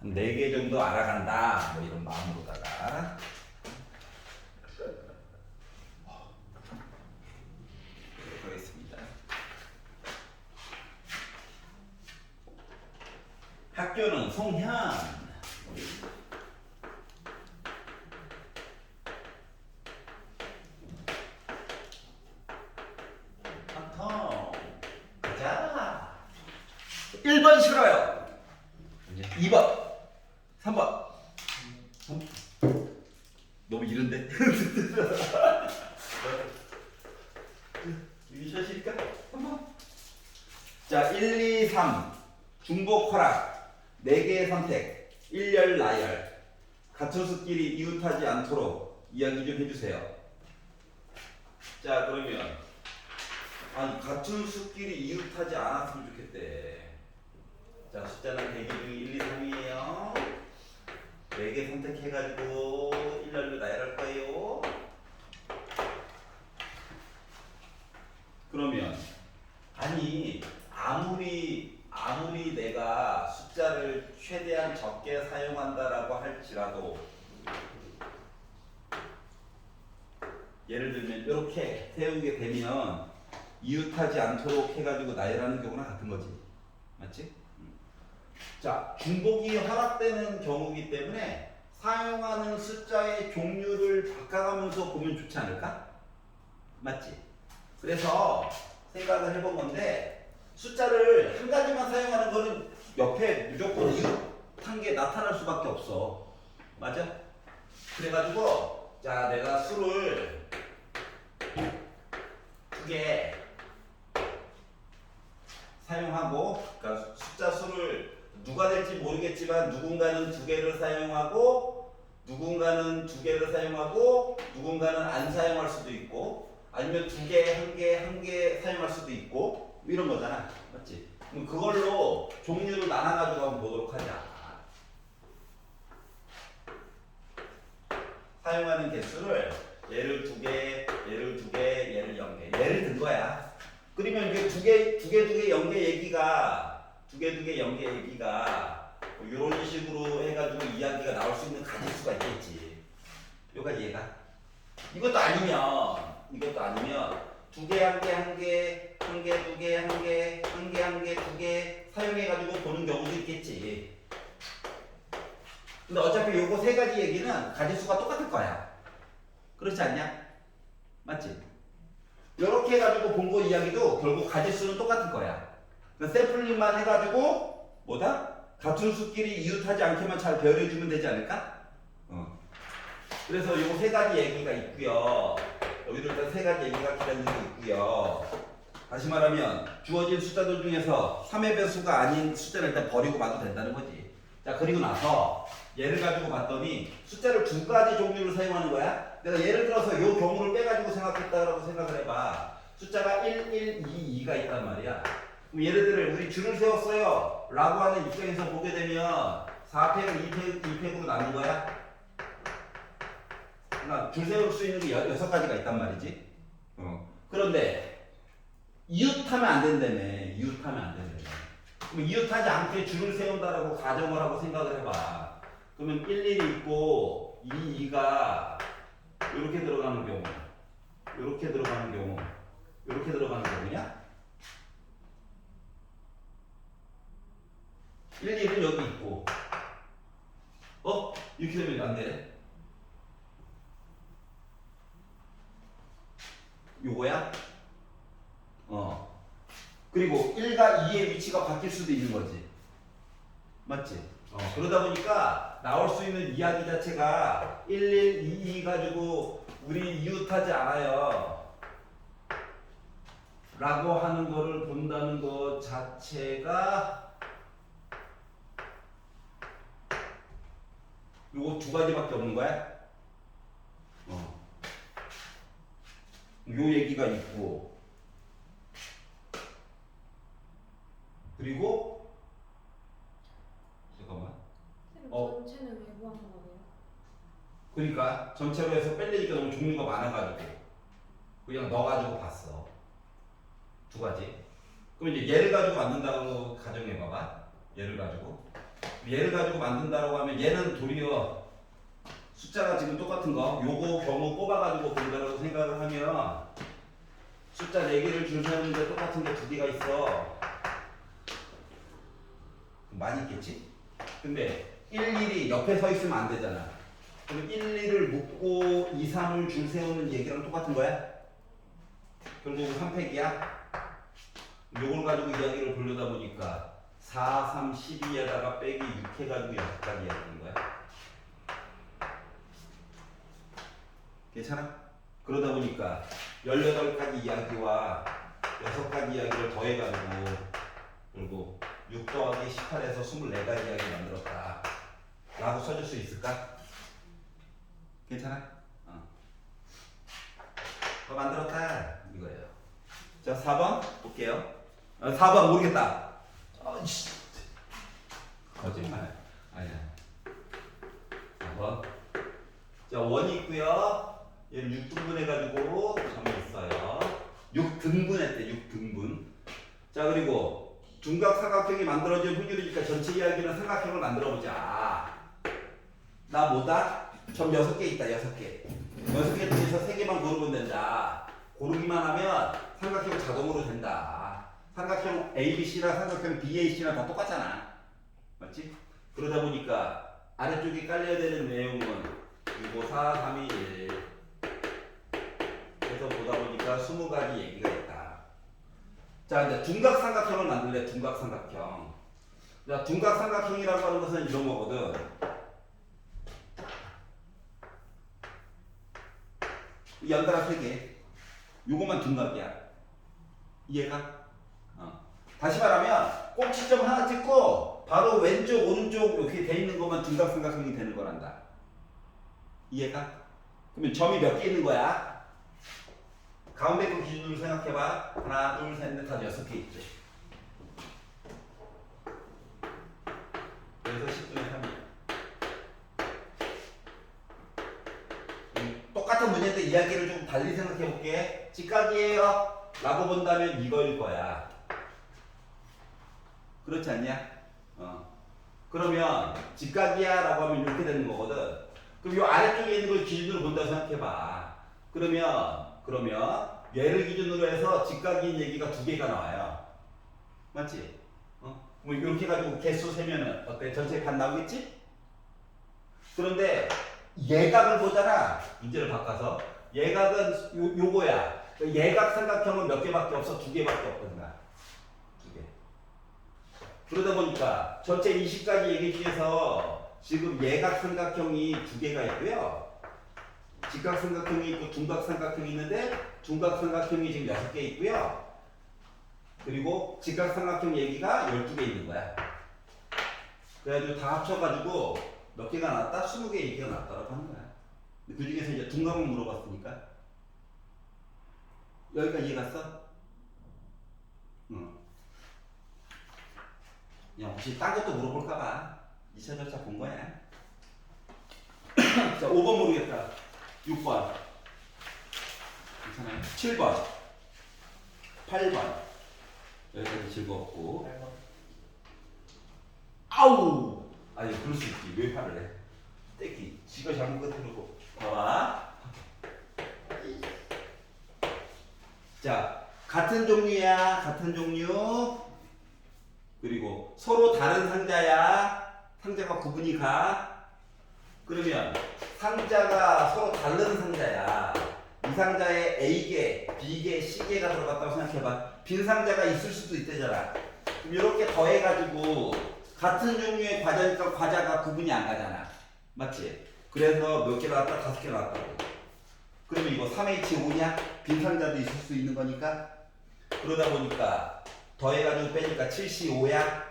한 4개 정도 알아간다. 뭐 이런 마음으로다가. 하겠습니다. 학교는 송현. 한통. 가자. 1번 싫어요. 2번. 3번. 너무 이른데? 유시하실까? 3번. 자, 1, 2, 3. 중복 허락. 4개의 선택. 일열 나열. 같은 수끼리 이웃하지 않도록 이야기 좀 해주세요. 자, 그러면 아니 같은 수끼리 이웃하지 않았으면 좋겠대. 자, 숫자는 대기 중에 1, 2, 3이에요. 4개 선택해가지고 일렬로 나열할 거예요. 그러면 아니 아무리 내가 숫자를 최대한 적게 사용한다라고 할지라도 예를 들면 이렇게 세우게 되면 이웃하지 않도록 해가지고 나열하는 경우랑 같은 거지. 맞지? 자, 중복이 허락되는 경우이기 때문에 사용하는 숫자의 종류를 바꿔가면서 보면 좋지 않을까? 맞지? 그래서 생각을 해본 건데 숫자를 한 가지만 사용하는 거는 옆에 무조건 이웃한 게 나타날 수밖에 없어. 맞아? 그래가지고 자, 내가 수를 2개 사용하고, 그러니까 숫자 수를 누가 될지 모르겠지만 누군가는 2개를 사용하고 누군가는 2개를 사용하고 누군가는 안 사용할 수도 있고 아니면 2개, 1개 사용할 수도 있고 이런 거잖아. 맞지? 그럼 그걸로 종류를 나눠가지고 한번 보도록 하자. 사용하는 개수를 얘를 2개, 얘를 2개, 얘를 0개. 얘를 든 거야. 그러면 이게 2개, 0개 얘기가 2개, 0개 얘기가 뭐 이런 식으로 해가지고 이야기가 나올 수 있는 가짓수가 있겠지. 요가 이해가? 이것도 아니면 2개, 1개, 1개, 2개, 1개, 2개 사용해가지고 보는 경우도 있겠지. 근데 어차피 요거 3가지 얘기는 가짓수가 똑같을 거야. 그렇지 않냐? 맞지? 이렇게 해가지고 본 거 이야기도 결국 가짓수는 똑같을 거야. 그러니까 샘플링만 해가지고 뭐다? 같은 수끼리 이웃하지 않게만 잘 배열해주면 되지 않을까? 그래서 요 3가지 얘기가 있고요. 여기도 일단 3가지 얘기가 기다리는 게 있고요. 다시 말하면 주어진 숫자들 중에서 3의 배수가 아닌 숫자를 일단 버리고 봐도 된다는 거지. 자, 그리고 나서 얘를 가지고 봤더니 숫자를 2가지 종류를 사용하는 거야. 내가 예를 들어서 요 경우를 빼가지고 생각했다라고 생각을 해봐. 숫자가 1, 1, 2, 2가 있단 말이야. 그럼 얘네들을 우리 줄을 세웠어요 라고 하는 입장에서 보게 되면 4팩을 2팩으로 나눈 거야. 그러니까 줄 세울 수 있는 게 6가지가 있단 말이지. 그런데 이웃하면 안 된다며. 이웃하면 안 된다며. 그럼 이웃하지 않게 줄을 세운다라고 가정을 하고 생각을 해봐. 그러면 1, 1이 있고 2, 2가 이렇게 들어가는 경우, 이렇게 들어가는 경우, 이렇게 들어가는 경우냐? 1, 1은 여기 있고 이렇게 되면 안 돼. 요거야? 그리고 1과 2의 위치가 바뀔 수도 있는 거지. 맞지? 그러다 보니까 나올 수 있는 이야기 자체가 1, 1, 2, 2 가지고 우리 이웃하지 않아요 라고 하는 거를 본다는 것 자체가 요거 2가지밖에 없는 거야? 요 얘기가 있고 그리고 잠깐만 전체는 왜 구한 거예요? 그러니까 전체로 해서 뺄래니까 너무 종류가 많아가지고 그냥 넣어가지고 봤어. 2가지. 그럼 이제 얘를 가지고 만든다고 가정해봐봐. 얘를 가지고 얘를 가지고 만든다고 하면 얘는 도리어 숫자가 지금 똑같은 거 요거 경우 뽑아가지고 본다고 생각을 하면 숫자 4개를 줄 세우는데 똑같은 게 2개가 있어. 많이 있겠지? 근데 1, 1이 옆에 서 있으면 안 되잖아. 그럼 1, 2를 묶고 2, 3을 줄 세우는 얘기랑 똑같은 거야? 결국 3팩이야? 요걸 가지고 이야기를 보려다 보니까 4, 3, 12에다가 빼기 6 해가지고 6까지 이야기하는 거야. 괜찮아? 그러다 보니까 18가지 이야기와 6가지 이야기를 더해가지고 그리고 6 더하기 18에서 24가지 이야기 만들었다 라고 써줄 수 있을까? 괜찮아? 만들었다 이거예요. 자 4번 볼게요. 4번 모르겠다. 거짓말 아니야. 4번 자 원이 있고요. 얘를 6등분 해가지고 점이 있어요. 6등분했대 6등분. 자 그리고 둔각 삼각형이 만들어질 확률이니까 전체 이야기는 삼각형을 만들어보자. 나 뭐다? 점 6개 있다 6개. 6개 중에서 3개만 고르면 된다. 고르기만 하면 삼각형 자동으로 된다. 삼각형 ABC랑 삼각형 BAC랑 다 똑같잖아. 맞지? 그러다 보니까 아래쪽에 깔려야 되는 내용은 6, 5, 4, 3, 2, 1 그래서 보다 보니까 20가지 얘기가 있다. 자 이제 둔각삼각형을 만들래. 둔각삼각형. 자 둔각삼각형이라고 하는 것은 이런 거거든. 연달아 3개. 요것만 둔각이야. 이해가? 다시 말하면 꼭지점 하나 찍고 바로 왼쪽 오른쪽 이렇게 돼 있는 것만 둔각삼각형이 되는 거란다. 이해가? 그러면 점이 몇 개 있는 거야? 가운데 거 기준으로 생각해봐. 하나, 둘, 셋, 넷, 다섯, 6개 있지. 그래서 10분의 3이야. 똑같은 문제인데 이야기를 좀 달리 생각해 볼게. 직각이에요 라고 본다면 이거일 거야. 그렇지 않냐? 그러면 직각이야 라고 하면 이렇게 되는 거거든. 그럼 이 아래쪽에 있는 걸 기준으로 본다고 생각해봐. 그러면 얘를 기준으로 해서 직각인 얘기가 2개가 나와요. 맞지? 뭐 이렇게 가지고 개수 세면은 어때? 전체 반 나오겠지? 그런데 예각을 보잖아. 문제를 바꿔서 예각은 요거야. 예각 삼각형은 몇 개밖에 없어? 2개밖에 없거든. 2개. 그러다 보니까 전체 20가지 얘기 중에서 지금 예각 삼각형이 2개가 있고요. 직각삼각형이 있고 둔각삼각형이 있는데 둔각삼각형이 지금 6개 있고요. 그리고 직각삼각형 얘기가 12개 있는 거야. 그래가지고 다 합쳐가지고 몇 개가 나왔다? 20개 얘기가 나왔다고 하는 거야. 그 중에서 이제 둔각만 물어봤으니까. 여기까지 이해 갔어? 응. 야, 혹시 딴 것도 물어볼까봐 2차 절차 본 거야. 자, 5번 모르겠다. 6번. 괜찮아요? 7번. 8번. 여기까지 즐거웠고. 아우! 아니, 그럴 수 있지. 왜 팔을 해? 떼기. 지가 잘못 끝으로. 봐봐. 자, 같은 종류야. 같은 종류. 그리고 서로 다른 상자야. 상자가 구분이 가. 그러면 상자가 서로 다른 상자야. 이 상자에 A개, B개, C개가 들어갔다고 생각해봐. 빈 상자가 있을 수도 있대잖아. 그럼 이렇게 더해가지고 같은 종류의 과자니까 과자가 구분이 안 가잖아. 맞지? 그래서 몇 개 나왔다? 5개 나왔다고. 그러면 이거 3H5냐? 빈 상자도 있을 수 있는 거니까. 그러다 보니까 더해가지고 빼니까 7C5야.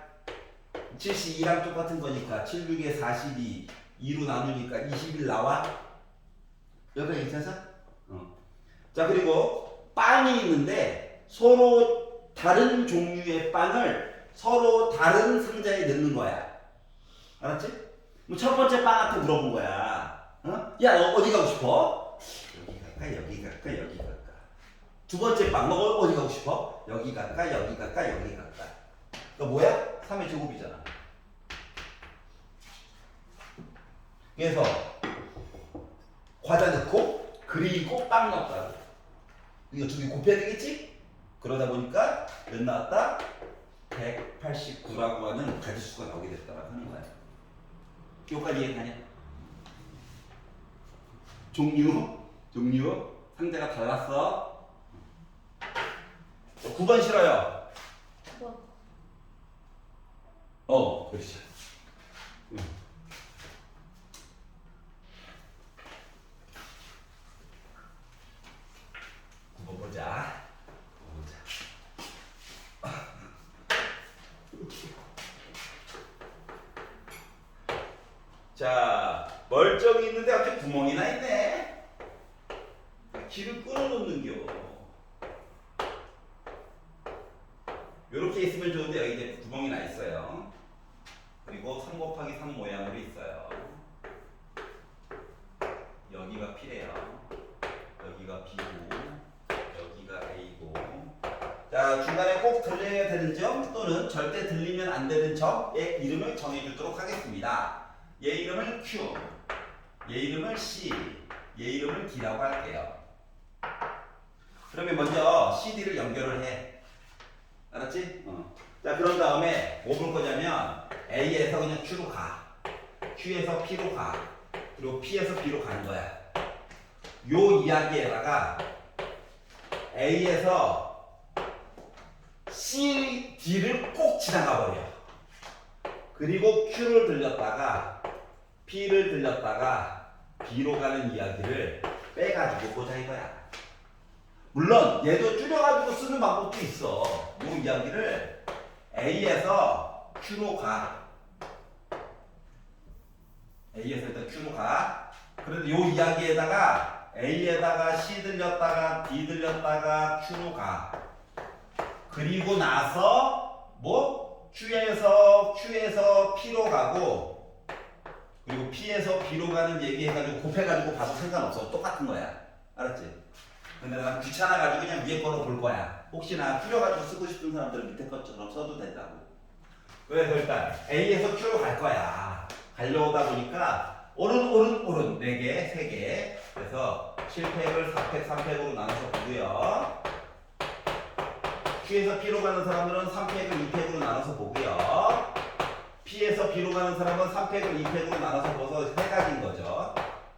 7C2랑 똑같은 거니까 7, 6에 42 2로 나누니까 21 나와. 여기까지 괜찮아? 자 그리고 빵이 있는데 서로 다른 종류의 빵을 서로 다른 상자에 넣는 거야. 알았지? 뭐 첫 번째 빵한테 물어본 거야. 야, 너 어디 가고 싶어? 여기 갈까? 여기 갈까? 여기 갈까? 두 번째 빵, 너 어디 가고 싶어? 여기 갈까? 여기 갈까? 여기 갈까? 그러니까 뭐야? 3의 제곱이잖아. 그래서 과자 넣고 그리고 빵 넣었다고. 이거 두 개 곱해야 되겠지? 그러다 보니까 몇 나왔다? 189라고 하는 가지수가 나오게 됐다라고 하는 거야. 여기까지 이해가냐? 종류 상대가 달랐어. 9번 싫어요. 9번. 그렇지. 응. 9번 보자. 자, 멀쩡히 있는데 갑자기 구멍이 나 있네. 길을 끊어놓는겨. 이렇게 있으면 좋은데 여기 이제 구멍이 나 있어요. 그리고 3 곱하기 3 모양으로 있어요. 여기가 P래요. 여기가 B고 여기가 A고. 자, 중간에 꼭 들려야 되는 점 또는 절대 들리면 안 되는 점의 이름을 정해주도록 하겠습니다. 얘 이름을 Q, 얘 이름을 C, 얘 이름을 D라고 할게요. 그러면 먼저 CD를 연결을 해. 알았지? 자, 그런 다음에 뭐 볼 거냐면 A에서 그냥 Q로 가. Q에서 P로 가. 그리고 P에서 B로 가는 거야. 요 이야기에다가 A에서 C, D를 꼭 지나가 버려. 그리고 Q를 들렸다가 P를 들렸다가 B로 가는 이야기를 빼가지고 보자 이거야. 물론 얘도 줄여가지고 쓰는 방법도 있어. 이 이야기를 A에서 Q로 가. A에서 일단 Q로 가. 그런데 이 이야기에다가 A에다가 C 들렸다가 D 들렸다가 Q로 가. 그리고 나서 뭐 Q에서 P로 가고 그리고 P에서 B로 가는 얘기해가지고 곱해가지고 봐도 상관없어. 똑같은 거야. 알았지? 근데 난 귀찮아가지고 그냥 위에 거로 볼 거야. 혹시나 줄여가지고 쓰고 싶은 사람들은 밑에 것처럼 써도 된다고. 그래서 일단 A에서 Q로 갈 거야. 가려다 보니까 오른 4개, 3개. 그래서 7팩을 4팩, 3팩으로 나눠서 보고요. Q에서 P로 가는 사람들은 3팩을 2팩으로 나눠서 보고요. P에서 B로 가는 사람은 3팩을 2팩으로 나눠서 봐서 3가지인 거죠.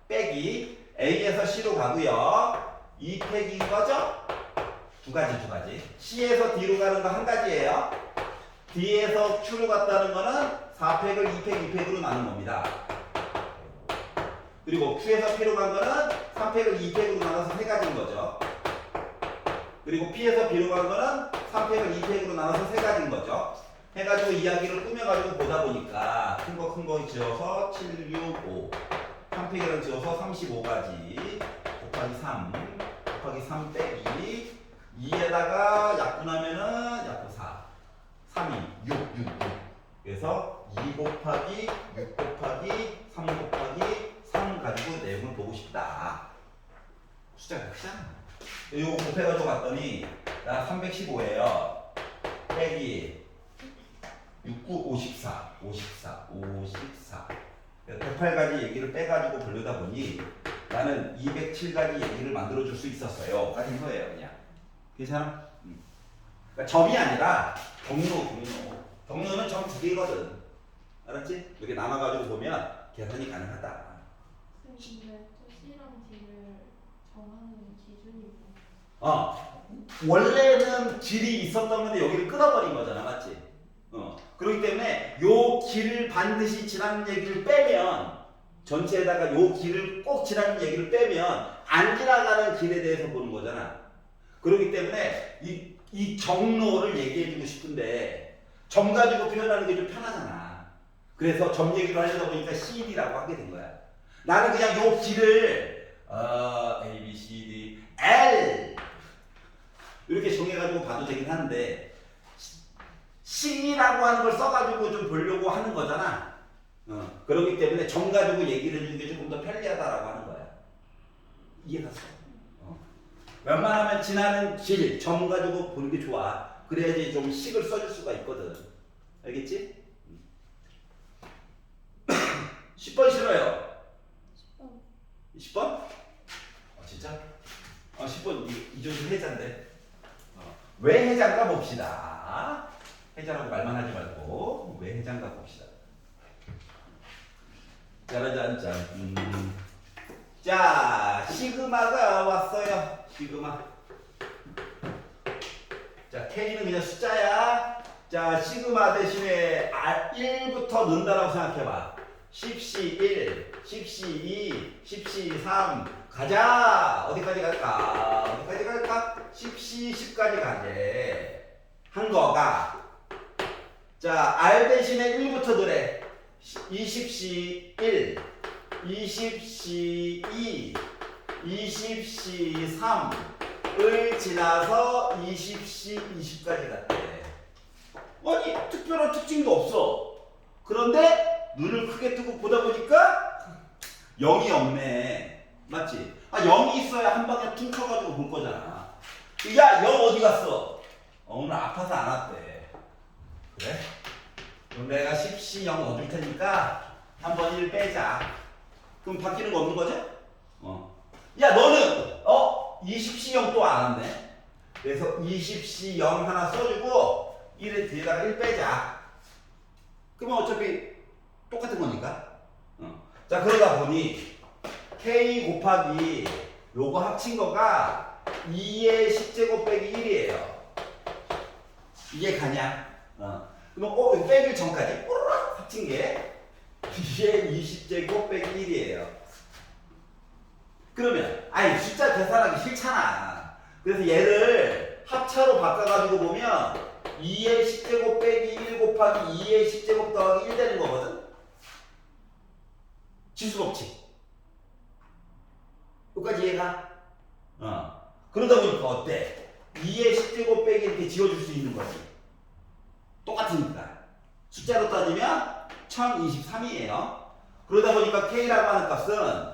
빼기 A에서 C로 가고요. 2팩인 거죠? 2가지. C에서 D로 가는 거 1가지예요. D에서 Q로 갔다는 거는 4팩을 2팩으로 나눈 겁니다. 그리고 Q에서 P로 간 거는 3팩을 2팩으로 나눠서 3가지인 거죠. 그리고 P에서 B로 간 거는 3팩을 2팩으로 나눠서 3가지인 거죠. 해가지고 이야기를 꾸며가지고 보다 보니까 큰 거 지어서 7, 6, 5 3팩이랑 지어서 35가지 곱하기 3 곱하기 3 빼기 2에다가 약분하면은 약분 4 3이 6 그래서 2 곱하기 6 곱하기 3 곱하기 3 가지고 내용을 보고 싶다. 숫자가 크잖아. 이거 곱해가지고 봤더니 나 315예요. 빼기 69, 54. 108가지 얘기를 빼가지고 보려다 보니 나는 207가지 얘기를 만들어줄 수 있었어요. 가진 거예요, 그냥. 괜찮아? 그러니까 점이 아니라 경로는 점 2개거든. 알았지? 이렇게 남아가지고 보면 계산이 가능하다. 근데 또 C랑 D를 정하는 기준이 뭐? 원래는 길이 있었던 건데 여기를 끊어버린 거잖아, 맞지? 그렇기 때문에 요 길을 반드시 지나는 얘기를 빼면 전체에다가 요 길을 꼭 지나는 얘기를 빼면 안 지나가는 길에 대해서 보는 거잖아. 그렇기 때문에 이 경로를 얘기해주고 싶은데 점 가지고 표현하는 게 좀 편하잖아. 그래서 점 얘기를 하려다 보니까 CD라고 하게 된 거야. 나는 그냥 요 길을 A, B, C, D, L 이렇게 정해가지고 봐도 되긴 하는데 C라고 하는 걸 써가지고 좀 보려고 하는 거잖아. 그렇기 때문에 점 가지고 얘기를 해주는 게 조금 더 편리하다라고 하는 거야. 이해갔어? 웬만하면 지나는 길, 점 가지고 보는 게 좋아. 그래야지 좀 식을 써줄 수가 있거든. 알겠지? 10번 싫어요. 봅시다. 해자라고 말만 하지 말고 왜 해자인가 봅시다. 짜라잔짠. 자, 시그마가 왔어요. 시그마. 자, K는 그냥 숫자야. 자, 시그마 대신에 1부터 넣는다라고 생각해봐. 10시 1, 10시 2, 10시 3. 가자. 어디까지 갈까? 어디까지 갈까? 10시 10까지 가게. 한 거가. 자, R 대신에 1부터 넣으래. 20시 1, 20시 2, 20시 3을 지나서 20시 20까지 갔대. 아니, 특별한 특징도 없어. 그런데 눈을 크게 뜨고 보다 보니까 0이 없네. 맞지? 아, 0이 있어야 한 방에 퉁 쳐가지고 볼 거잖아. 야, 0 어디 갔어? 오늘 아파서 안 왔대. 그래? 그럼 내가 10시 0 넣어줄 테니까 한번 1 빼자. 그럼 바뀌는 거 없는 거죠? 야, 너는 20시 0 또 안 왔네. 그래서 20시 0 하나 써주고 1에 뒤에다가 1 빼자. 그러면 어차피 똑같은 거니까. 자, 그러다 보니 K 곱하기 요거 합친 거가 2의 10제곱 빼기 1이에요. 이게 가냐? 그럼 이거 빼기 전까지 꼬르륵 합친 게 2의 20제곱 빼기 1이에요. 그러면 아니 숫자 계산하기 싫잖아. 그래서 얘를 합차로 바꿔가지고 보면 2의 10제곱 빼기 1 곱하기 2의 10제곱 더하기 1 되는 거거든. 지수법칙. 여기까지 이해가? 그러다 보니까 어때? 2의 10제곱 빼기 이렇게 지워줄 수 있는 거지. 똑같으니까. 숫자로 따지면 1023이에요. 그러다 보니까 K라고 하는 값은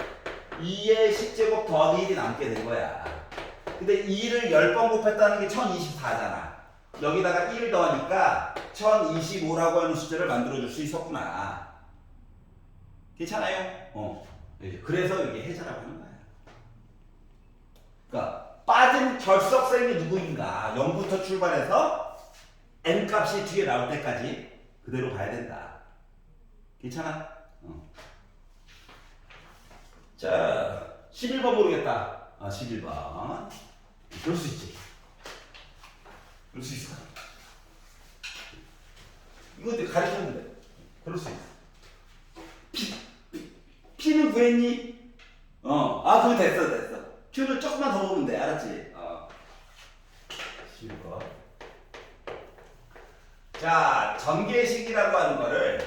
2의 10제곱 더하기 1이 남게 된 거야. 근데 2를 10번 곱했다는 게 1024잖아. 여기다가 1을 더하니까 1025라고 하는 숫자를 만들어줄 수 있었구나. 괜찮아요? 그래서 이게 해자라고 하는 거야. 그러니까 빠진 결석생이 누구인가 0부터 출발해서 n값이 뒤에 나올 때까지 그대로 봐야 된다. 괜찮아? 자, 11번 모르겠다. 11번. 그럴 수 있지. 그럴 수 있어. 이거 가르쳤는데. 그럴 수 있어. P는 구했니? 그럼 됐어. Q를 조금만 더 보면 돼. 알았지? 11번. 자, 전개식이라고 하는 거를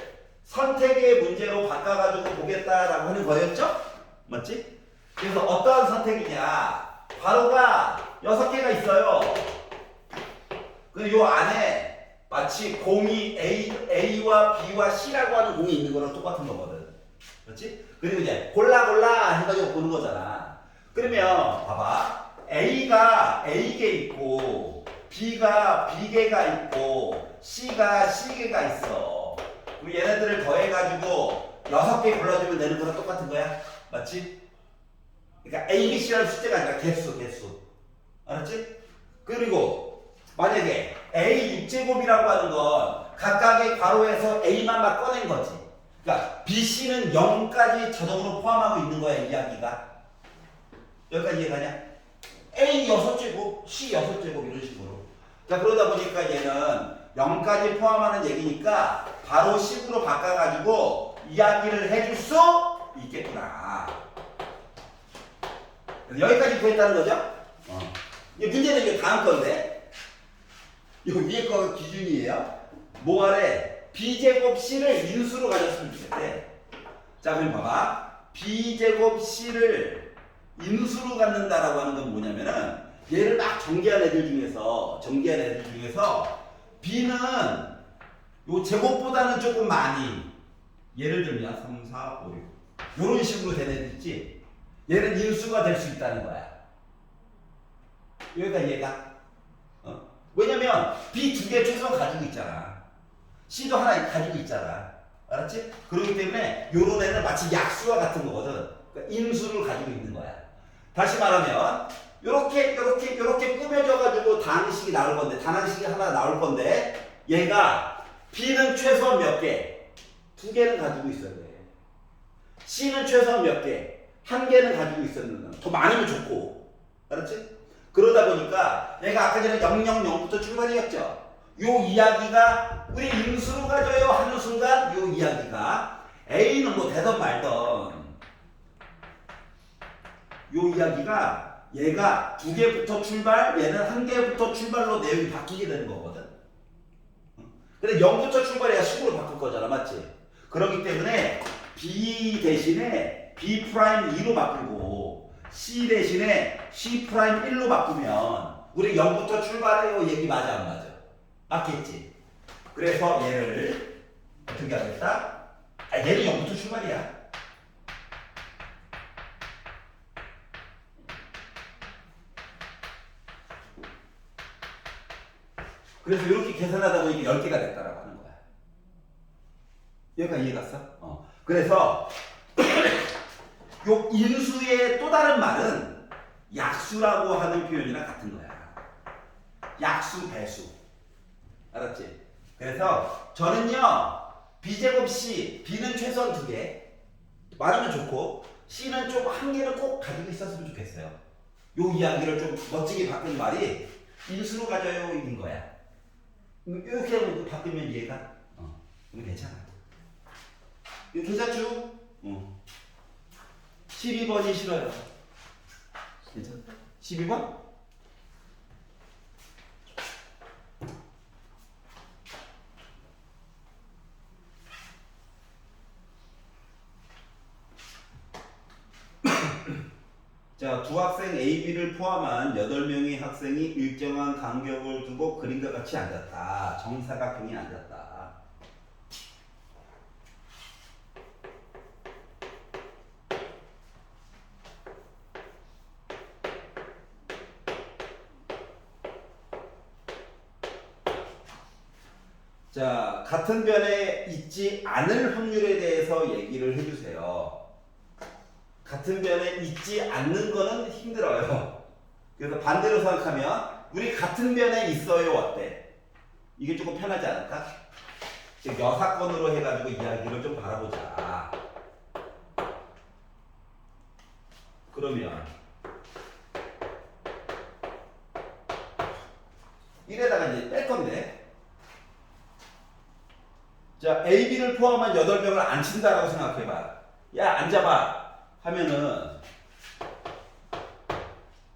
선택의 문제로 바꿔가지고 보겠다라고 하는 거였죠? 맞지? 그래서 어떠한 선택이냐? 괄호가 6개가 있어요. 그래서 요 안에 마치 공이 A와 B와 C라고 하는 공이 있는 거랑 똑같은 거거든. 그렇지? 그리고 이제 골라 해가지고 보는 거잖아. 그러면 봐봐. A가 A개 있고 B가 B개가 있고 C가 C개가 있어. 그럼 얘네들을 더해가지고 6개 골라주면 되는 거랑 똑같은 거야. 맞지? 그러니까 A, B, C라는 숫자가 아니라 개수. 알았지? 그리고 만약에 A 6제곱이라고 하는 건 각각의 괄호에서 A만 막 꺼낸 거지. 그러니까 B, C는 0까지 자동으로 포함하고 있는 거야, 이야기가. 여기까지 이해가냐? A 6제곱, C 6제곱 이런 식으로. 자, 그러다 보니까 얘는 0까지 포함하는 얘기니까 바로 10으로 바꿔가지고 이야기를 해줄 수 있겠구나. 여기까지 구했다는 거죠? 문제는 이게 다음 건데, 이 위에 거가 기준이에요. 뭐 아래? B제곱 C를 인수로 가졌으면 좋겠대. 자, 그럼 봐봐. B제곱 C를 인수로 갖는다라고 하는 건 뭐냐면은, 얘를 막 전개한 애들 중에서 B는 요 제곱보다는 조금 많이, 예를 들면 3, 4, 5, 6 요런 식으로 된 애들 있지. 얘는 인수가 될 수 있다는 거야. 여기가 얘가. 왜냐면 B 2개 최소한 가지고 있잖아. C도 하나 가지고 있잖아. 알았지? 그렇기 때문에 요런 애는 마치 약수와 같은 거거든. 그러니까 인수를 가지고 있는 거야. 다시 말하면 요렇게 꾸며져가지고 다항식이 나올 건데, 다항식이 하나 나올 건데, 얘가 B는 최소한 몇 개? 2개는 가지고 있어야 돼. C는 최소한 몇 개? 1개는 가지고 있었는데, 더 많으면 좋고. 알았지? 그러다 보니까 얘가 아까 전에 000부터 출발이었죠. 요 이야기가 우리 인수로 가져요 하는 순간 요 이야기가 A는 뭐 되던 말던 요 이야기가 얘가 2개부터 출발, 얘는 1개부터 출발로 내용이 바뀌게 되는 거거든. 근데 0부터 출발해야 10으로 바꿀 거잖아, 맞지? 그렇기 때문에 B 대신에 B'2로 바꾸고 C 대신에 C'1로 바꾸면 우리 0부터 출발해요 얘기 맞아 안 맞아? 맞겠지? 그래서 얘를 어떻게 하겠다? 얘는 0부터 출발이야. 그래서 이렇게 계산하다 보니까 10개가 됐다라고 하는 거야. 여기까지 이해 갔어? 그래서 요 인수의 또 다른 말은 약수라고 하는 표현이랑 같은 거야. 약수, 배수. 알았지? 그래서 저는요, B제곱 C, B는 최소한 2개. 많으면 좋고, C는 좀 1개는 꼭 가지고 있었으면 좋겠어요. 요 이야기를 좀 멋지게 바꾼 말이 인수로 가져요, 인 거야. 이렇게 하면 바꾸면 이해가? 그럼 괜찮아. 이거 괜찮죠? 12번이 싫어요. 괜찮아? 12번? 자, 두 학생 A, B를 포함한 8명의 학생이 일정한 간격을 두고 그림과 같이 앉았다. 정사각형이 앉았다. 자, 같은 변에 있지 않을 확률에 대해서 얘기를 해주세요. 같은 변에 있지 않는 거는 힘들어요. 그래서 반대로 생각하면 우리 같은 변에 있어요 어때? 이게 조금 편하지 않을까? 즉 여사건으로 해가지고 이야기를 좀 바라보자. 그러면 이래다가 이제 뺄 건데, 자 A, B를 포함한 8명을 앉힌다라고 생각해봐. 야 앉아봐 하면은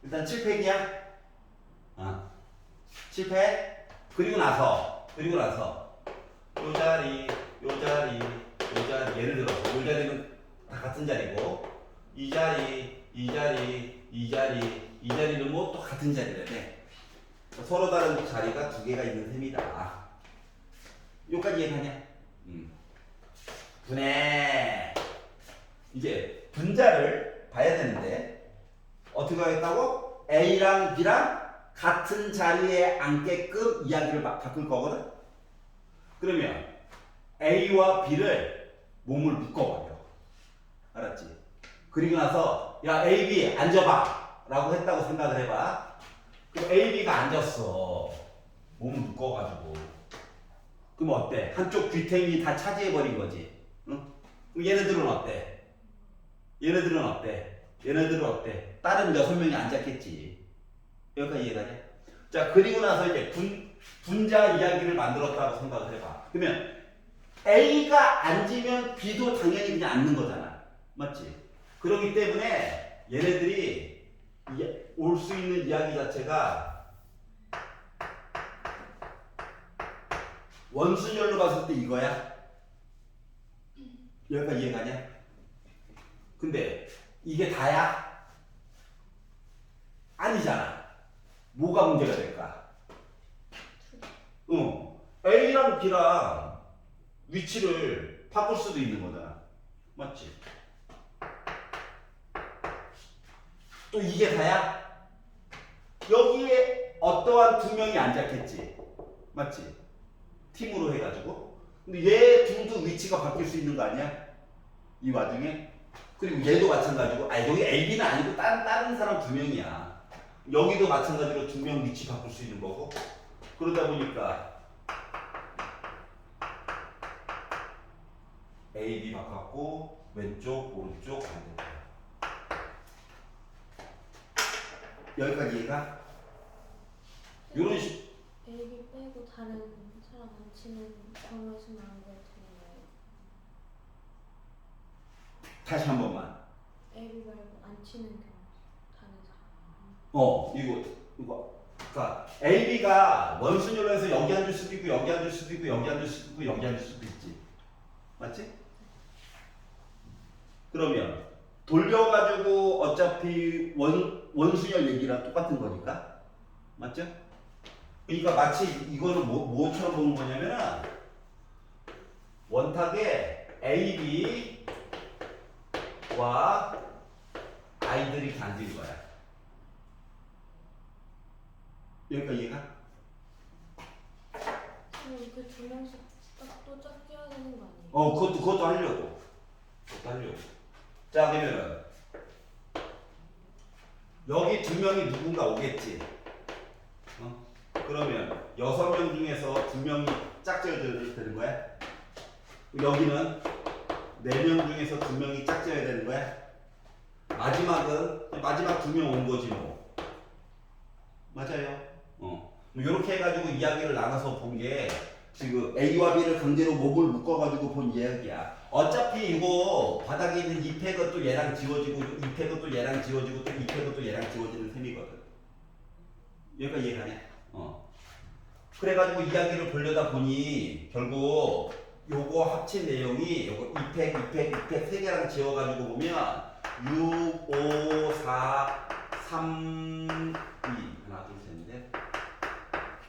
일단 7팩이야. 7팩. 그리고 나서 요 자리, 요 자리, 요 자리, 예를 들어서 요 자리는 다 같은 자리고, 이 자리, 이 자리, 이 자리, 이 자리는 뭐 또 같은 자리라네. 서로 다른 자리가 2개가 있는 셈이다. 요까지 이해가냐? 분해. 이제 분자를 봐야 되는데 어떻게 하겠다고? A랑 B랑 같은 자리에 앉게끔 이야기를 바꿀 거거든. 그러면 A와 B를 몸을 묶어버려. 알았지? 그리고 나서 야 A, B 앉아봐 라고 했다고 생각을 해봐. 그럼 A, B가 앉았어. 몸을 묶어가지고. 그럼 어때? 한쪽 귀탱이 다 차지해버린 거지. 응? 그럼 얘네들은 어때? 얘네들은 어때? 얘네들은 어때? 다른 6명이 앉았겠지. 여기까지 이해가냐? 자, 그리고 나서 이제 분자 이야기를 만들었다고 생각을 해봐. 그러면 A가 앉으면 B도 당연히 그냥 앉는 거잖아. 맞지? 그렇기 때문에 얘네들이 올 수 있는 이야기 자체가 원순열로 봤을 때 이거야. 여기까지 이해가냐? 근데 이게 다야? 아니잖아. 뭐가 문제가 될까? A랑 B랑 위치를 바꿀 수도 있는 거잖아. 맞지? 또 이게 다야? 여기에 어떠한 2명이 앉았겠지. 맞지? 팀으로 해가지고. 근데 얘 둘도 위치가 바뀔 수 있는 거 아니야? 이 와중에? 그리고 얘도 마찬가지고, 여기 A, B는 아니고 다른 사람 2명이야. 여기도 마찬가지로 두 명 위치 바꿀 수 있는 거고. 그러다 보니까 A, B 바꿨고 왼쪽, 오른쪽 반대쪽. 여기까지 이해가? 이런 식. A, B 빼고 다른 사람 안 치는 경우에서는 안 그래도 되는 거예요? 다시 한 번만. A, B 말고 안 치는 경우 다른 사람. 이거. 그러니까 A, B가 원순위로 해서 여기 앉을 수도 있고 여기 앉을 수도 있고 여기 앉을 수도 있고 여기 앉을 수도 있지. 맞지? 그러면 돌려가지고 어차피 원순열 얘기랑 똑같은 거니까. 맞죠? 그러니까 마치 이거는 뭐처럼 보는 거냐면은 원탁에 A, B와 아이들이 이렇게 앉은 거야. 여기까지 이해가? 그럼 그 두 명씩 또 짝지어야 되는 거 아니에요? 그것도 하려고. 자, 그러면은 여기 두 명이 누군가 오겠지. 그러면 6명 중에서 두 명이 짝지어야 되는 거야. 여기는 4명 중에서 두 명이 짝지어야 되는 거야. 마지막 두 명 온 거지 뭐. 맞아요. 이렇게 해가지고 이야기를 나눠서 본 게 지금 A와 B를 강제로 목을 묶어가지고 본 이야기야. 어차피 이거 바닥에 있는 이 팩은 또 얘랑 지워지고 이 팩은 또 얘랑 지워지고 또 이 팩은 또 얘랑 지워지는 셈이거든. 여기까지 이해가네? 그래가지고 이야기를 보려다 보니 결국 요거 합친 내용이 요거 2팩 세 개랑 지워가지고 보면 6, 5, 4, 3, 2 하나 둘 셋 넷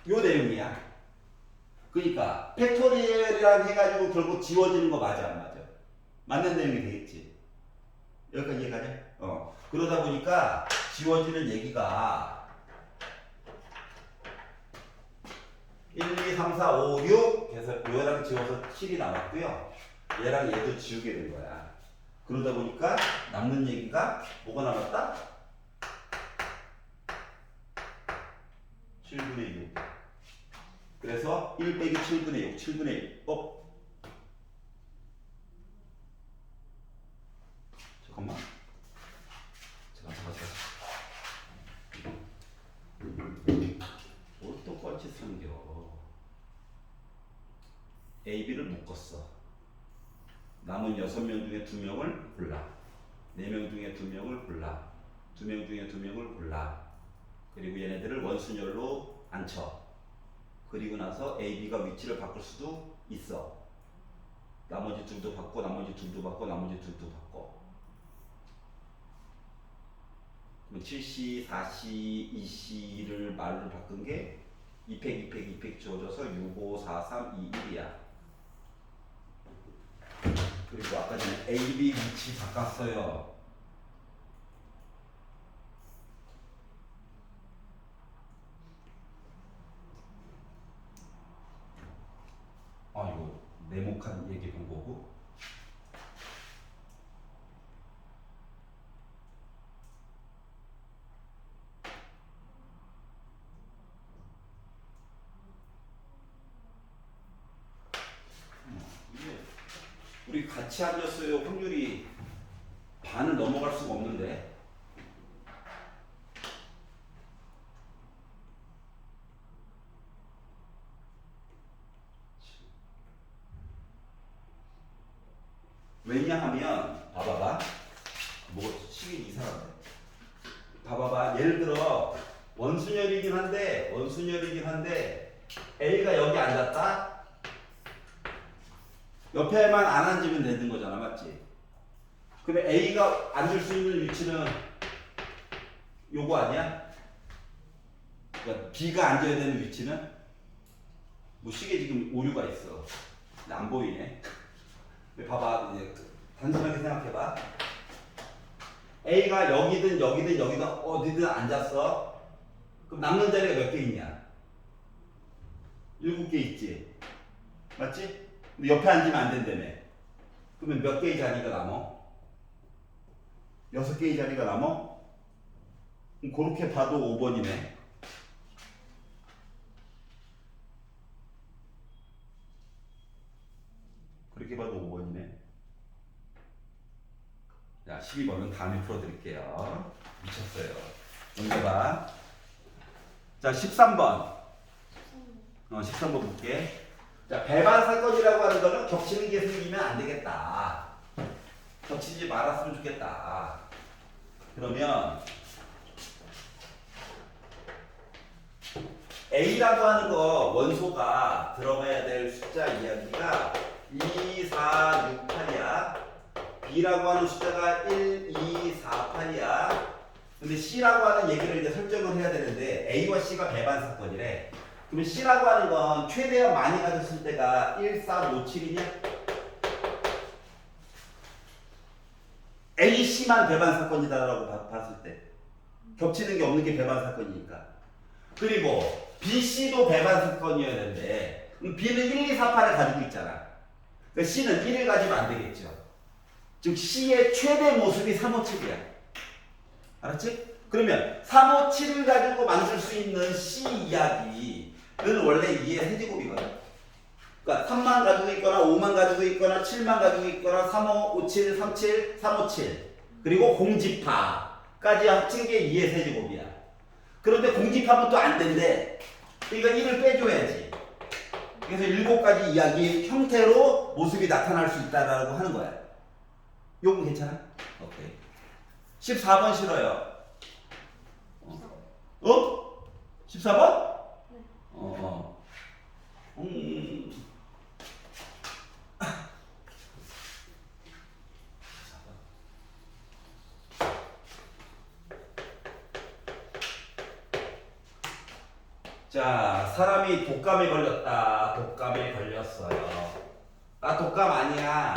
요 내용이야. 그러니까 팩토리얼이랑 해가지고 결국 지워지는 거 맞아 안 맞아? 맞는 내용이 되겠지. 여기까지 이해가냐? 그러다 보니까 지워지는 얘기가 1, 2, 3, 4, 5, 6 해서 얘랑 지워서 7이 남았고요. 얘랑 얘도 지우게 된 거야. 그러다 보니까 남는 얘기가 뭐가 남았다? 7분의 6. 그래서 1 빼기 7분의 6, 7분의 1. 잠깐만. 뭘 똑같이 생겨. A, B를 묶었어. 남은 6명 중에 2명을 골라. 4명 중에 2명을 골라. 2명 중에 2명을 골라. 그리고 얘네들을 원순열로 앉혀. 그리고 나서 A, B가 위치를 바꿀 수도 있어. 나머지 둘도 바꿔, 나머지 둘도 바꿔, 나머지 둘도 바꿔. 그럼 7C, 4C, 2C를 말로 바꾼 게 2팩 지워져서 6, 5, 4, 3, 2, 1이야. 그리고 아까 전에 A, B 위치 바꿨어요. 이거 네모칸 얘기 본 거고. 이게 우리 같이 앉았어요. 확률이 반을 넘어갈 수가 없는데. 왜냐하면 봐봐봐. 뭐가 시기 이상한데. 봐봐봐. 예를 들어 원순열이긴 한데 A가 여기 앉았다. 옆에만 안 앉으면 되는 거잖아, 맞지? 근데 A가 앉을 수 있는 위치는 요거 아니야? 그러니까 B가 앉아야 되는 위치는 뭐 시계 지금 오류가 있어. 근데 안 보이네. 근데 봐봐, 이제 단순하게 생각해봐. A가 여기든 어디든 앉았어. 그럼 남는 자리가 몇 개 있냐? 7개 있지. 맞지? 근데 옆에 앉으면 안 된다며. 그러면 몇 개의 자리가 남어? 6개의 자리가 남어? 그렇게 봐도 5번이네. 그렇게 봐도 5번이네. 자, 12번은 다음에 풀어드릴게요. 미쳤어요. 넘겨봐. 자, 13번. 13번 볼게. 자, 배반 사건이라고 하는 거는 겹치는 게 생기면 안 되겠다. 겹치지 말았으면 좋겠다. 그러면 A라고 하는 거 원소가 들어가야 될 숫자 이야기가 2, 4, 6, 8이야. B라고 하는 숫자가 1, 2, 4, 8이야. 근데 C라고 하는 얘기를 이제 설정을 해야 되는데 A와 C가 배반 사건이래. 그러면 C라고 하는 건 최대한 많이 가졌을 때가 1, 4, 5, 7이냐? A, C만 배반 사건이다라고 봤을 때 겹치는 게 없는 게 배반 사건이니까. 그리고 B, C도 배반 사건이어야 되는데 B는 1, 2, 4, 8을 가지고 있잖아. 그러니까 C는 1을 가지면 안 되겠죠. 즉 C의 최대 모습이 3, 5, 7이야. 알았지? 그러면 3, 5, 7을 가지고 만들 수 있는 C 이야기는 원래 2의 세제곱이거든. 그러니까 3만 가지고 있거나 5만 가지고 있거나 7만 가지고 있거나 3, 5, 5, 7, 3, 7, 3, 5, 7 그리고 공집합까지 합친 게 2의 세제곱이야. 그런데 공집합은 또 안 된대. 그러니까 1을 빼줘야지. 그래서 7가지 이야기 형태로 모습이 나타날 수 있다라고 하는 거야. 요건 괜찮아? 오케이. 14번 싫어요. 어? 14번? 네. 음. 자, 사람이 독감에 걸렸다. 독감에 걸렸어요. 아, 독감 아니야.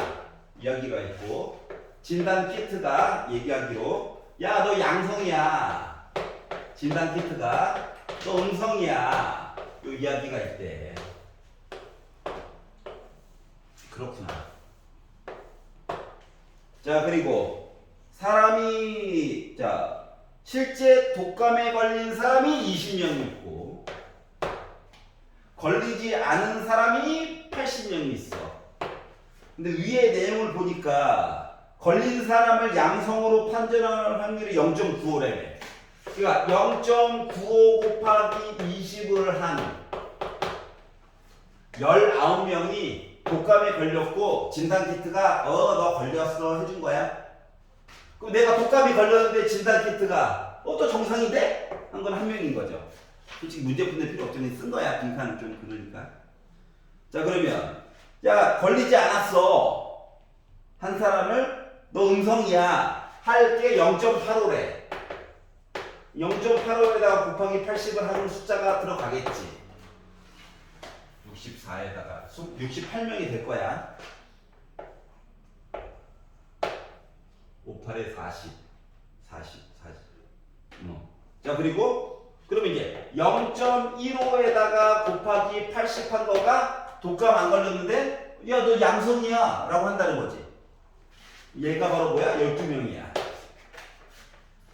이야기가 있고, 진단 키트가 얘기하기로, 야, 너 양성이야. 진단 키트가, 너 음성이야. 요 이야기가 있대. 그렇구나. 자, 그리고 사람이, 자, 실제 독감에 걸린 사람이 20명 있고, 걸리지 않은 사람이 80명 있어. 근데 위의 내용을 보니까 걸린 사람을 양성으로 판정할 확률이 0.95래. 그러니까 0.95 곱하기 20을 한 19명이 독감에 걸렸고 진단키트가 너 걸렸어 해준 거야. 그럼 내가 독감이 걸렸는데 진단키트가 또 정상인데? 한 건 한 명인 거죠. 솔직히 문제 푸는 필요 없잖아. 쓴 거야. 빈칸은 좀 그러니까. 자, 그러면 야, 걸리지 않았어. 한 사람을 너 음성이야. 할게 0.85래. 0.85에다가 곱하기 80을 하는 숫자가 들어가겠지. 64에다가 68명이 될 거야. 58에 40. 40. 자, 그리고 그러면 이제 0.15에다가 곱하기 80 한 거가 독감 안 걸렸는데 야, 너 양성이야 라고 한다는 거지. 얘가 바로 뭐야? 12명이야.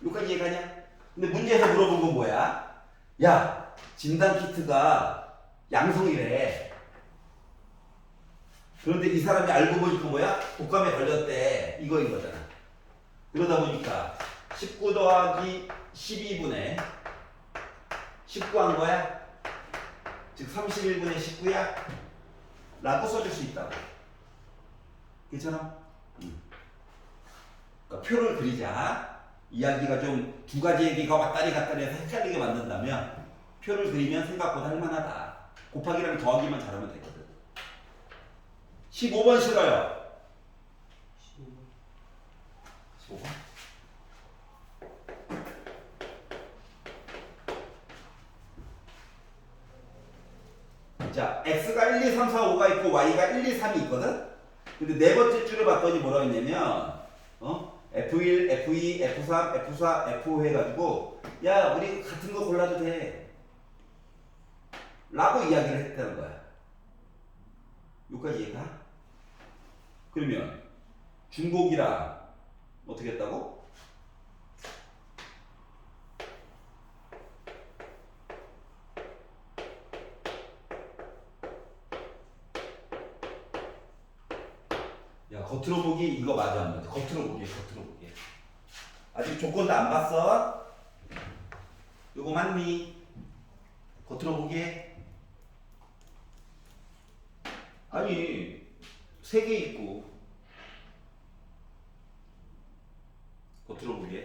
여기까지 이해가냐? 근데 문제에서 물어본 건 뭐야? 야, 진단키트가 양성이래. 그런데 이 사람이 알고 보니까 뭐야? 독감에 걸렸대. 이거인 거잖아. 그러다 보니까 19 더하기 12분의 19 한 거야? 즉 31분의 19야? 라고 써줄 수 있다고. 괜찮아? 그러니까 표를 그리자. 이야기가 좀 두 가지 얘기가 왔다리 갔다리 해서 헷갈리게 만든다면 표를 그리면 생각보다 할만하다. 곱하기랑 더하기만 잘하면 되거든. 15번 싫어요. 15번? 자, x가 1, 2, 3, 4, 5가 있고 y가 1, 2, 3이 있거든? 근데 네 번째 줄에 봤더니 뭐라고 했냐면 F1, F2, F3, F4, F5 해가지고 야, 우리 같은 거 골라도 돼 라고 이야기를 했다는 거야. 여기까지 이해가? 그러면 중복이랑 어떻게 했다고? 겉으로 보기 이거 맞아 안 맞아? 겉으로 보기. 아직 조건도 안 봤어? 이거 맞니? 겉으로 보기. 아니 3개 있고 겉으로 보기.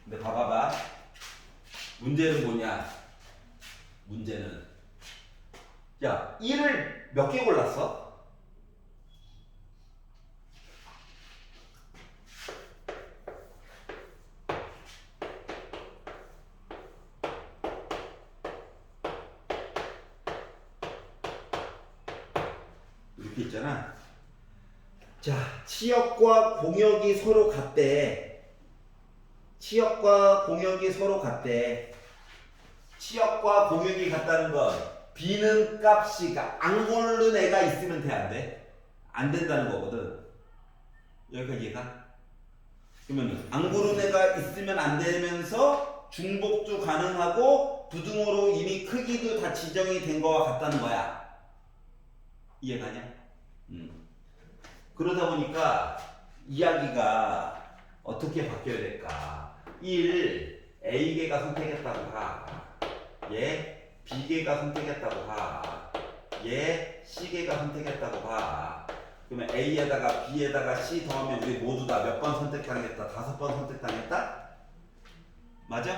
근데 봐봐봐. 문제는 뭐냐? 문제는 야 1을 몇 개 골랐어? 이렇게 있잖아. 자, 치역과 공역이 서로 같대. 치역과 공역이 서로 같대. 치역과 공역이 같다는 건 B는 값이 안 고른 애가 있으면 돼, 안 돼? 안 된다는 거거든. 여기까지 이해가? 그러면 안 고른 애가 있으면 안 되면서 중복도 가능하고 부등호로 이미 크기도 다 지정이 된 거와 같다는 거야. 이해가냐? 그러다 보니까 이야기가 어떻게 바뀌어야 될까? 1. A계가 선택했다고 하. 얘 B계가 선택했다고 하. 얘 C계가 선택했다고 하. 그러면 A에다가 B에다가 C 더하면 우리 모두 다 몇 번 선택당했다? 5번 선택당했다? 맞아?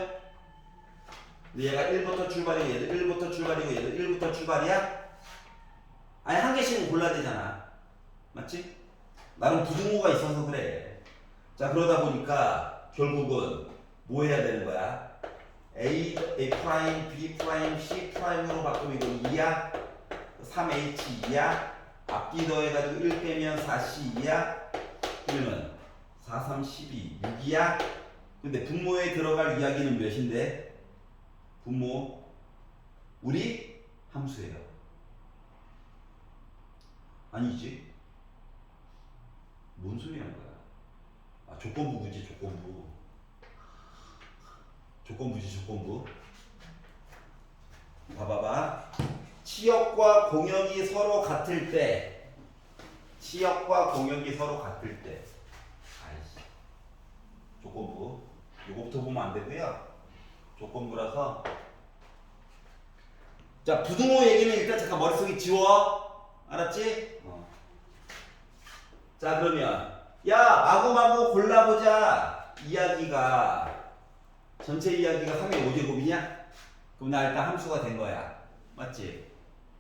근데 얘가 1부터 출발이고 얘도 1부터 출발이고 얘도 1부터 출발이야? 아니 한 개씩은 골라야 되잖아. 맞지? 나는 부등호가 있어서 그래. 자 그러다 보니까 결국은 뭐 해야 되는 거야? A 프라임, B 프라임, C 프라임으로 바꾸면 이건 2야. 3H 2야. 앞뒤 더해가지고 1 빼면 4C 2야. 그러면 4, 3, 12, 6이야. 근데 분모에 들어갈 이야기는 몇인데? 분모 우리 함수예요. 아니지? 뭔 소리 하는 거야? 아, 조건부지, 조건부. 조건부. 봐봐봐. 치역과 공역이 서로 같을 때. 아이씨. 조건부. 요거부터 보면 안 되고요. 조건부라서. 자, 부등호 얘기는 일단 잠깐 머릿속에 지워. 알았지? 자 그러면 야 마구마구 골라보자. 이야기가 전체 이야기가 3의 5제곱이냐? 그럼 나 일단 함수가 된 거야. 맞지?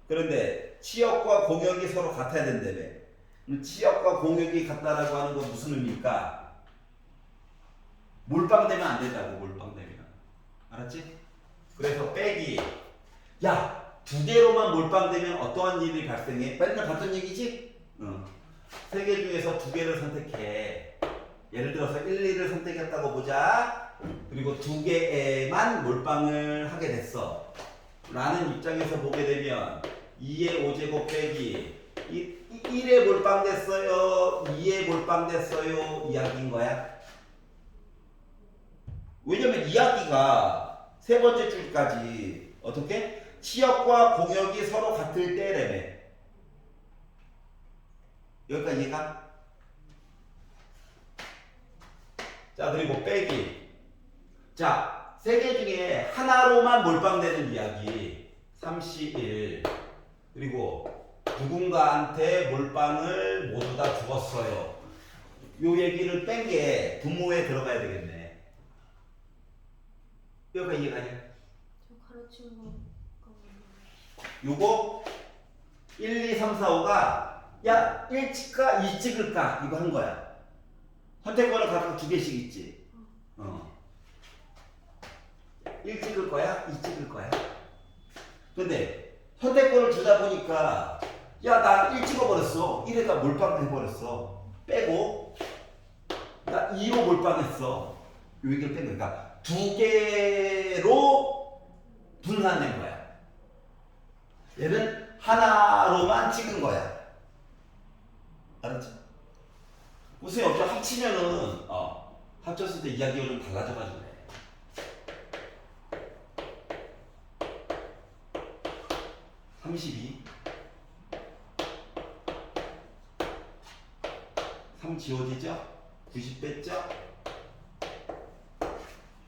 그런데 치역과 공역이 서로 같아야 된다며. 그럼 치역과 공역이 같다라고 하는 건 무슨 의미일까? 몰빵되면 안 된다고. 몰빵되면. 알았지? 그래서 빼기. 야 두 개로만 몰빵되면 어떠한 일이 발생해? 맨날 봤던 얘기지? 응. 3개 중에서 2개를 선택해. 예를 들어서 1, 2를 선택했다고 보자. 그리고 2개에만 몰빵을 하게 됐어. 라는 입장에서 보게 되면 2의 5제곱 빼기 1에 몰빵됐어요? 2에 몰빵됐어요? 이야기인 거야. 왜냐면 이야기가 세 번째 줄까지 어떻게? 치역과 공역이 서로 같을 때래매. 여기까지 이해가? 자 그리고 빼기. 자 3개 중에 하나로만 몰빵되는 이야기 3C1 그리고 누군가한테 몰빵을 모두 다 주었어요. 요 얘기를 뺀 게 분모에 들어가야 되겠네. 여기까지 이해가냐? 저 가르친 거 요거 1, 2, 3, 4, 5가 야 1 찍을까 2 찍을까 이거 한 거야. 선택권을 각각 2개씩 있지. 1 찍을 거야 2 찍을 거야. 근데 선택권을 주다 보니까 야 나 1 찍어버렸어. 1에다 몰빵해버렸어. 빼고 나 2로 몰빵했어. 요 얘기를 뺀 거니까 2개로 분산된 거야. 얘는 하나로만 찍은 거야. 알았지? 무슨 없죠? 합치면은 합쳤을 때 이야기가 좀 달라져가지고 그래. 3 지워지죠? 90 뺐죠?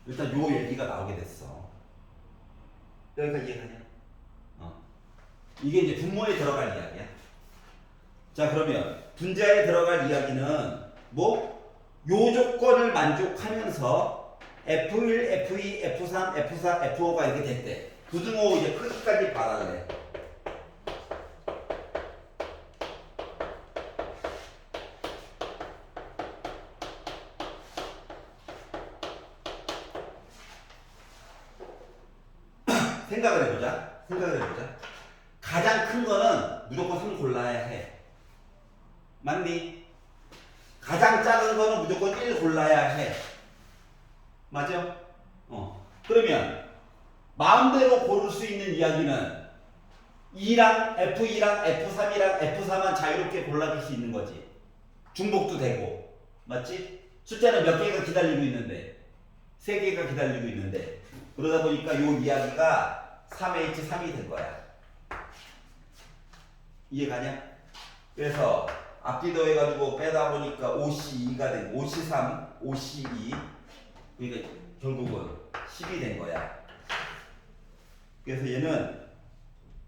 일단 요 얘기가 나오게 됐어. 여기까지 이해가냐? 이게 이제 분모에 들어갈 이야기야. 자, 그러면 분자에 들어갈 이야기는 뭐? 요 조건을 만족하면서 F1, F2, F3, F4, F5가 이렇게 됐대. 부등호 이제 크기까지 봐라 그래. 생각을 해보자. 가장 큰 거는 무조건 3 골라야 해. 맞니? 가장 작은 거는 무조건 1 골라야 해. 맞아? 그러면 마음대로 고를 수 있는 이야기는 2랑 F2랑 F3이랑 F4만 자유롭게 골라줄 수 있는 거지. 중복도 되고. 맞지? 숫자는 몇 개가 기다리고 있는데 3개가 기다리고 있는데 그러다 보니까 요 이야기가 3H3이 된 거야. 이해가냐? 그래서 앞뒤 더해가지고 빼다 보니까 5C2가 된 5C3, 5C2 그러니까 결국은 10이 된 거야. 그래서 얘는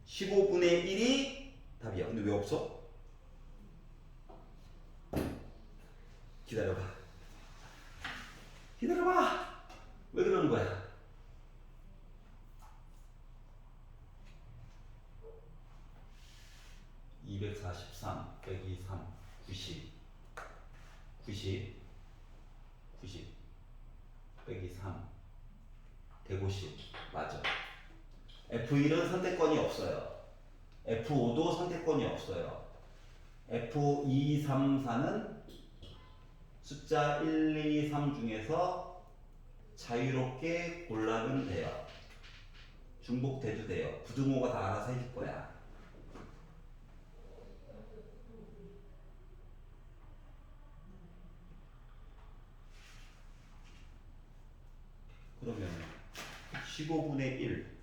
15분의 1이 답이야. 근데 왜 없어? 기다려봐. 왜 그러는 거야? (243) 빼기 3 90 빼기 3 150 맞아. F1은 선택권이 없어요. F5도 선택권이 없어요. F2, 3, 4는 숫자 1, 2, 3 중에서 자유롭게 골라면 돼요. 중복돼도 돼요. 부등호가 다 알아서 해줄 거야. 그러면 15분의 1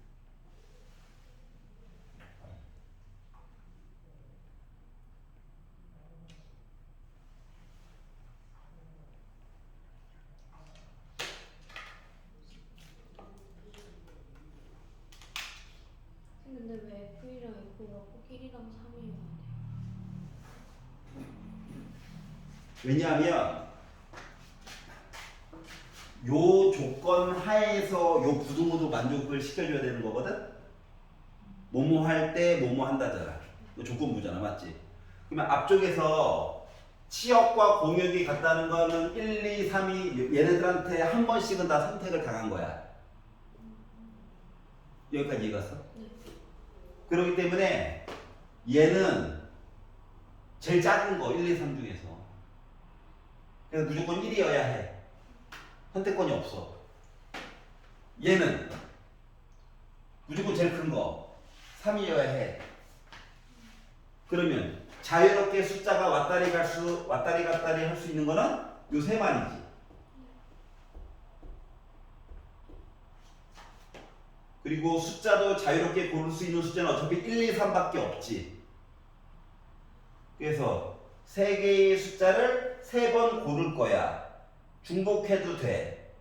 근데 왜 F이랑 F가 꼭 1이랑 3이어야 돼? 왜냐하면 요 조건 하에서 요 부등호도 만족을 시켜줘야 되는 거거든. 뭐뭐 할 때 뭐뭐 한다잖아. 그 조건부잖아, 맞지? 그러면 앞쪽에서 치역과 공역이 같다는 거는 1, 2, 3이 얘네들한테 한 번씩은 다 선택을 당한 거야. 여기까지 이해갔어? 네. 그렇기 때문에 얘는 제일 작은 거 1, 2, 3 중에서 그래서 무조건 1이어야 해. 선택권이 없어. 얘는 무조건 제일 큰 거 3이어야 해. 그러면 자유롭게 숫자가 왔다리 갔다리 할 수 있는 거는 요 세 마리지. 그리고 숫자도 자유롭게 고를 수 있는 숫자는 어차피 1, 2, 3밖에 없지. 그래서 세 개의 숫자를 세 번 고를 거야. 중복해도 돼.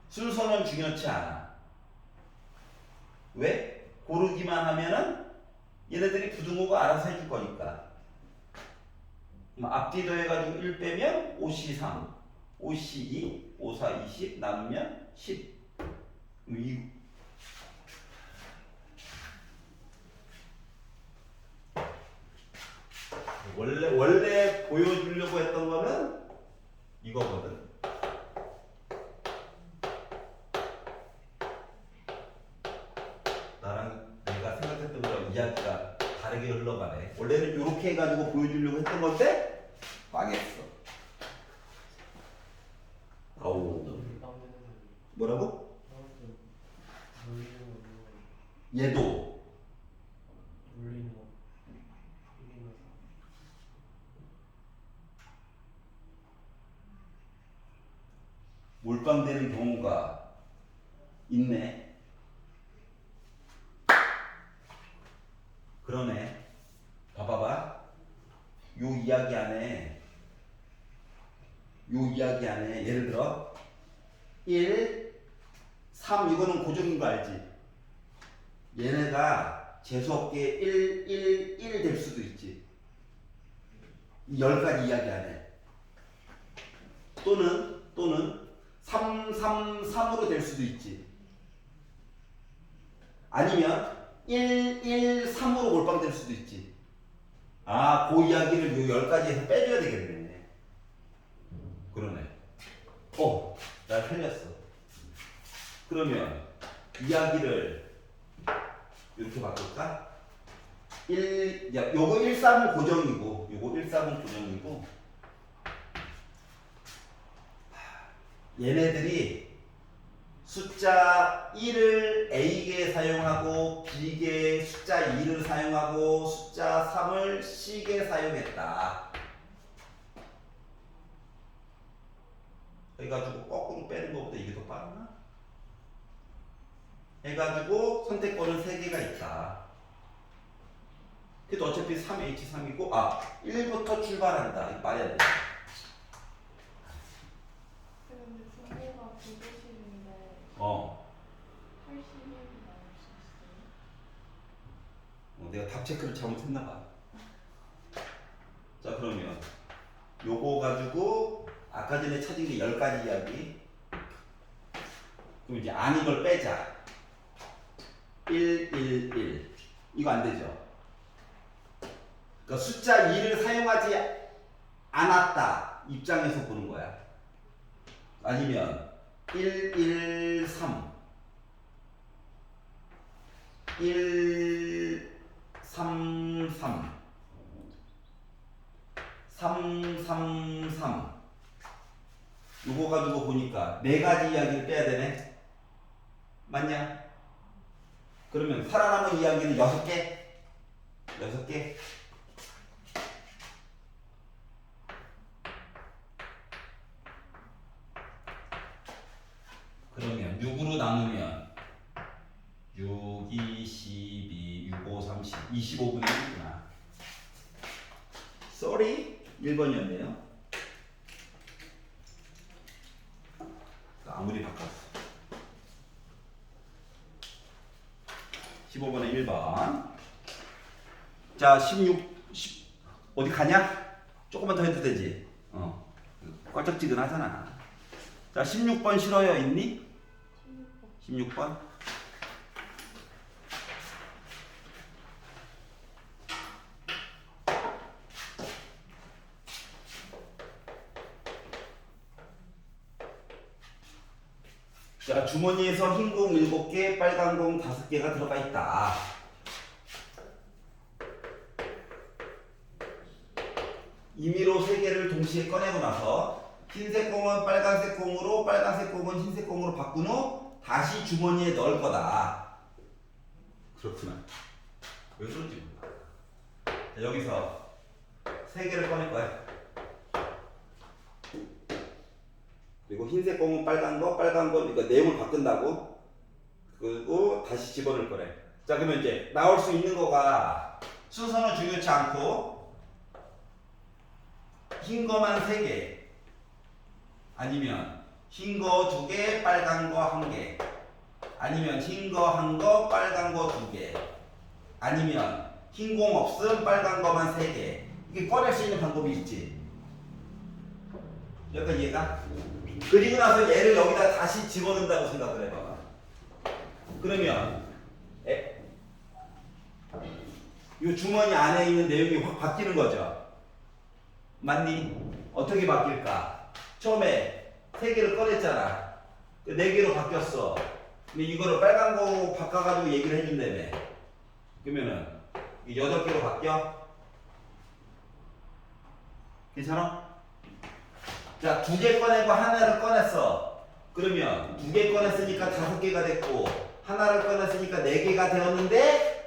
순서는 중요치 않아. 왜? 고르기만 하면은 얘네들이 부등호가 알아서 해줄 거니까. 앞뒤 더해가지고 1 빼면 5C3, 5C2, 5, 4, 20 나누면 10. 원래 보여주려고 했던 거는 이거거든. 나랑 내가 생각했던 거랑 이야기가 다르게 흘러가네. 원래는 이렇게 해가지고 보여주려고 했던 건데 망했어. 아우. 뭐라고? 얘도 몰빵되는 경우가 있네. 그러네. 봐봐봐. 이야기 안에 예를 들어 1, 3 이거는 고정인 거 알지? 얘네가 재수없게 1, 1, 1 될 수도 있지. 이 10가지 이야기 안에 또는 3, 3, 3으로 될 수도 있지. 아니면 1, 1, 3으로 몰빵될 수도 있지. 아, 그 이야기를 요 10가지에서 빼줘야 되겠네. 그러네. 나 틀렸어. 그러면 이야기를 이렇게 바꿀까? 요거 1, 3은 고정이고, 요거 1, 3은 고정이고, 얘네들이 숫자 1을 A계에 사용하고 B계에 숫자 2를 사용하고 숫자 3을 C계에 사용했다. 해가지고 거꾸로 빼는 것보다 이게 더 빠르나? 해가지고 선택권은 3개가 있다. 그래도 어차피 3H3이고 1부터 출발한다. 이거 말해야 돼. 근데 중고가 150인데 81이 나올 수 있어요? 내가 답 체크를 잘못했나봐. 자, 그러면 요거 가지고 아까 전에 찾은 게 10가지 이야기. 그럼 이제 아닌 걸 빼자. 1, 1, 1. 이거 안 되죠. 그러니까 숫자 2를 사용하지 않았다 입장에서 보는 거야. 아니면 1, 1, 3. 1, 3, 3. 3, 3, 3. 요거 가지고 보니까 4가지 이야기를 빼야 되네. 맞냐? 그러면 살아남은 이야기는 6개? 6개? 그러면 6으로 나누면 6, 2, 12, 6, 5, 30, 25분의 1이구나. Sorry? 1번이었네요. 아무리 바꿨어. 15번에 1번. 자, 10, 어디 가냐? 조금만 더 해도 되지. 껄쩍지근하잖아. 자, 16번 싫어요. 있니? 16번. 자, 주머니에서 흰 공 7개, 빨간 공 5개가 들어가 있다. 임의로 3개를 동시에 꺼내고 나서 흰색 공은 빨간색 공으로, 빨간색 공은 흰색 공으로 바꾼 후 다시 주머니에 넣을 거다. 그렇구나. 왜 그런지 몰라. 자, 여기서 3개를 꺼낼 거야. 그리고 흰색 공은 빨간 거, 빨간 거, 그러니까 내용을 바꾼다고. 그리고 다시 집어넣을 거래. 자, 그러면 이제 나올 수 있는 거가 순서는 중요치 않고 흰 거만 3개, 아니면 흰 거 2개, 빨간 거 1개, 아니면 흰 거 1거, 빨간 거 2개, 아니면 흰 공 없음, 빨간 거만 3개. 이게 꺼낼 수 있는 방법이 있지. 여기까지 이해가? 그리고 나서 얘를 여기다 다시 집어넣는다고 생각을 해봐봐. 그러면 이 주머니 안에 있는 내용이 확 바뀌는 거죠. 맞니? 어떻게 바뀔까? 처음에 3개를 꺼냈잖아. 4개로 바뀌었어. 근데 이거를 빨간 거 바꿔가지고 얘기를 해준다며. 그러면은 8개로 바뀌어? 괜찮아? 자, 2개 꺼내고 하나를 꺼냈어. 그러면 2개 꺼냈으니까 5개가 됐고, 하나를 꺼냈으니까 4개가 되었는데,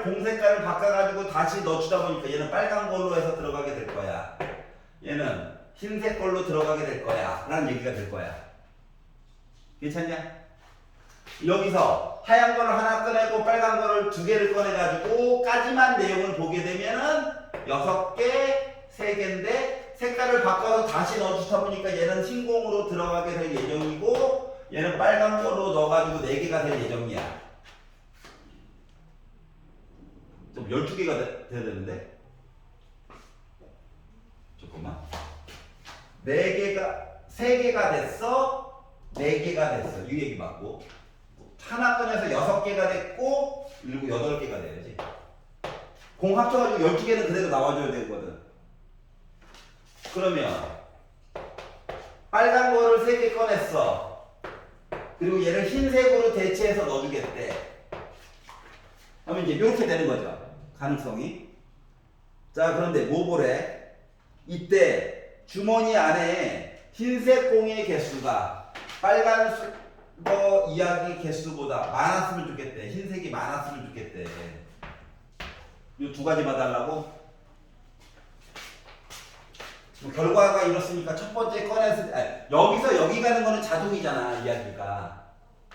공 색깔을 바꿔가지고 다시 넣어주다 보니까 얘는 빨간 걸로 해서 들어가게 될 거야. 얘는 흰색 걸로 들어가게 될 거야. 라는 얘기가 될 거야. 괜찮냐? 여기서 하얀 거를 하나 꺼내고 빨간 거를 2개를 꺼내가지고 까지만 내용을 보게 되면은 6개, 3개인데 색깔을 바꿔서 다시 넣어주다 보니까 얘는 흰공으로 들어가게 될 예정이고 얘는 빨간 걸로 넣어가지고 4개가 될 예정이야. 좀 12개가 돼야 되는데 잠깐만 3개가 됐어 4개가 됐어 이 얘기 맞고 하나 꺼내서 6개가 됐고 그리고 8개가 돼야지 공 합쳐가지고 12개는 그대로 나와줘야 되거든. 그러면 빨간 거를 3개 꺼냈어. 그리고 얘를 흰색으로 대체해서 넣어주겠대. 그러면 이제 이렇게 되는 거죠. 가능성이. 자, 그런데 뭐 보래? 이때 주머니 안에 흰색 공의 개수가 빨간 거 이야기 개수보다 많았으면 좋겠대. 흰색이 많았으면 좋겠대. 이 2가지 봐달라고? 결과가 이렇으니까 첫 번째 꺼내서 여기서 여기 가는 거는 자동이잖아. 이야기가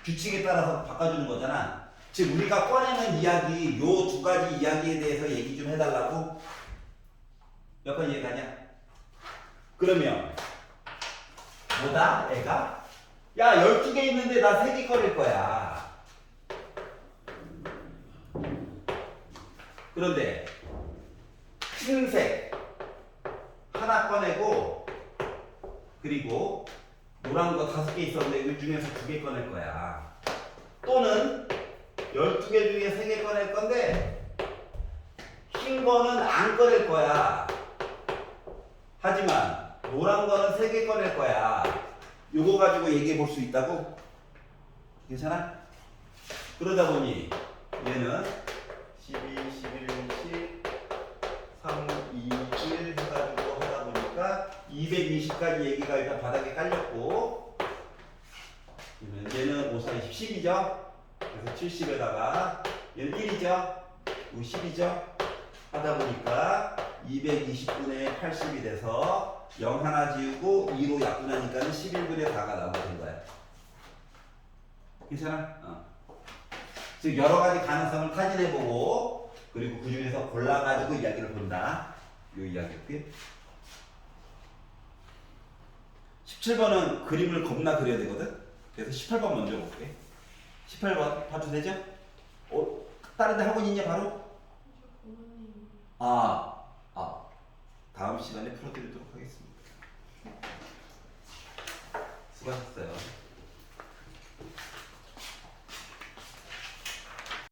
규칙에 따라서 바꿔주는 거잖아. 즉 우리가 꺼내는 이야기 요 2가지 이야기에 대해서 얘기 좀 해달라고? 몇 번 이해가냐? 그러면 뭐다? 애가? 야 12개 있는데 나 3개 꺼낼 거야. 그런데 흰색 하나 꺼내고 그리고 노란 거 5개 있었는데 그 중에서 2개 꺼낼 거야. 또는 12개 중에 3개 꺼낼 건데 흰 거는 안 꺼낼 거야. 하지만 노란 거는 3개 꺼낼 거야. 요거 가지고 얘기해 볼 수 있다고? 괜찮아? 그러다 보니 얘는 12, 11, 10, 3, 2, 1 해가지고 하다 보니까 220까지 얘기가 일단 바닥에 깔렸고 얘는 5, 4, 20, 10이죠? 그래서 70에다가 얘는 1이죠? 10이죠? 하다 보니까 220분의 80이 돼서 0 하나 지우고 2로 약분하니까 11분의 4가 나오게 된 거야. 괜찮아? 즉 여러 가지 가능성을 타진해보고 그리고 그 중에서 골라가지고 이야기를 본다. 이 이야기였고요. 17번은 그림을 겁나 그려야 되거든. 그래서 18번 먼저 볼게. 18번 봐도 되죠? 다른 데 학원 있냐 바로? 다음 시간에 풀어드리도록 하겠습니다.